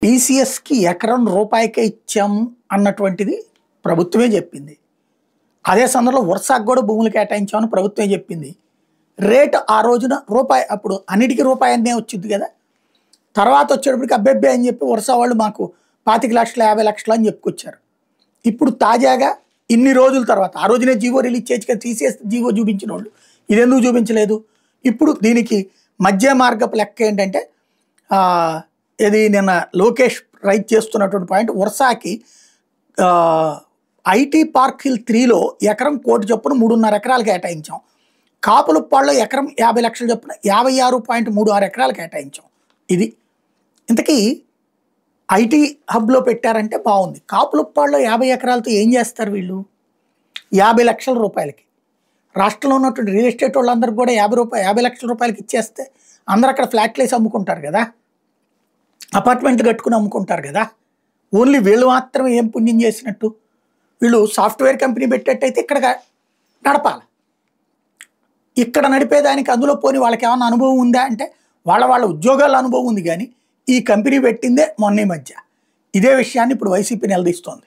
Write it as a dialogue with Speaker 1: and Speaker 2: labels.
Speaker 1: టీసీఎస్కి ఎకరం రూపాయికే ఇచ్చాము అన్నటువంటిది ప్రభుత్వమే చెప్పింది. అదే సందర్భంలో వర్షాకు కూడా భూములు కేటాయించామని ప్రభుత్వమే చెప్పింది. రేటు ఆ రోజున రూపాయి, అప్పుడు అన్నిటికీ రూపాయి అనే వచ్చింది కదా. తర్వాత వచ్చేటప్పటికి అబ్బెబ్బే అని చెప్పి వర్ష వాళ్ళు మాకు 25 లక్షలు 50 లక్షలు అని చెప్పుకొచ్చారు. ఇప్పుడు తాజాగా ఇన్ని రోజుల తర్వాత ఆ రోజునే జీవో రిలీజ్ చేసి టీసీఎస్ జీవో చూపించిన వాళ్ళు ఇదెందుకు చూపించలేదు? ఇప్పుడు దీనికి మధ్య మార్గపు లెక్క ఏంటంటే ఇది నిన్న లోకేష్ రైట్ చేస్తున్నటువంటి పాయింట్, వర్షాకి ఐటీ పార్క్ హిల్ 3లో ఎకరం 1 కోటి చొప్పున 3.5 ఎకరాలు కేటాయించాం. కాపులుప్పాడులో ఎకరం 50 లక్షలు చొప్పున 56.36 ఎకరాలు కేటాయించాం. ఇది ఇంతకీ ఐటీ హబ్లో పెట్టారంటే బాగుంది. కాపులుప్పాడులో 50 ఎకరాలతో ఏం చేస్తారు వీళ్ళు? 50 లక్షల రూపాయలకి రాష్ట్రంలో ఉన్నటువంటి రియల్ ఎస్టేట్ వాళ్ళందరికీ కూడా 50 లక్షల రూపాయలకి ఇచ్చేస్తే అందరూ అక్కడ ఫ్లాట్లు వేసి అమ్ముకుంటారు కదా, అపార్ట్మెంట్లు కట్టుకుని అమ్ముకుంటారు కదా. ఓన్లీ వీళ్ళు మాత్రమే ఏం పుణ్యం చేసినట్టు? వీళ్ళు సాఫ్ట్వేర్ కంపెనీ పెట్టేట్టయితే ఇక్కడ నడపాలి. ఇక్కడ నడిపేదానికి అందులో పోని వాళ్ళకి ఏమైనా అనుభవం ఉందా అంటే వాళ్ళ ఉద్యోగాల అనుభవం ఉంది, కానీ ఈ కంపెనీ పెట్టిందే మొన్న ఈ మధ్య. ఇదే విషయాన్ని ఇప్పుడు వైసీపీ నిలదీస్తోంది.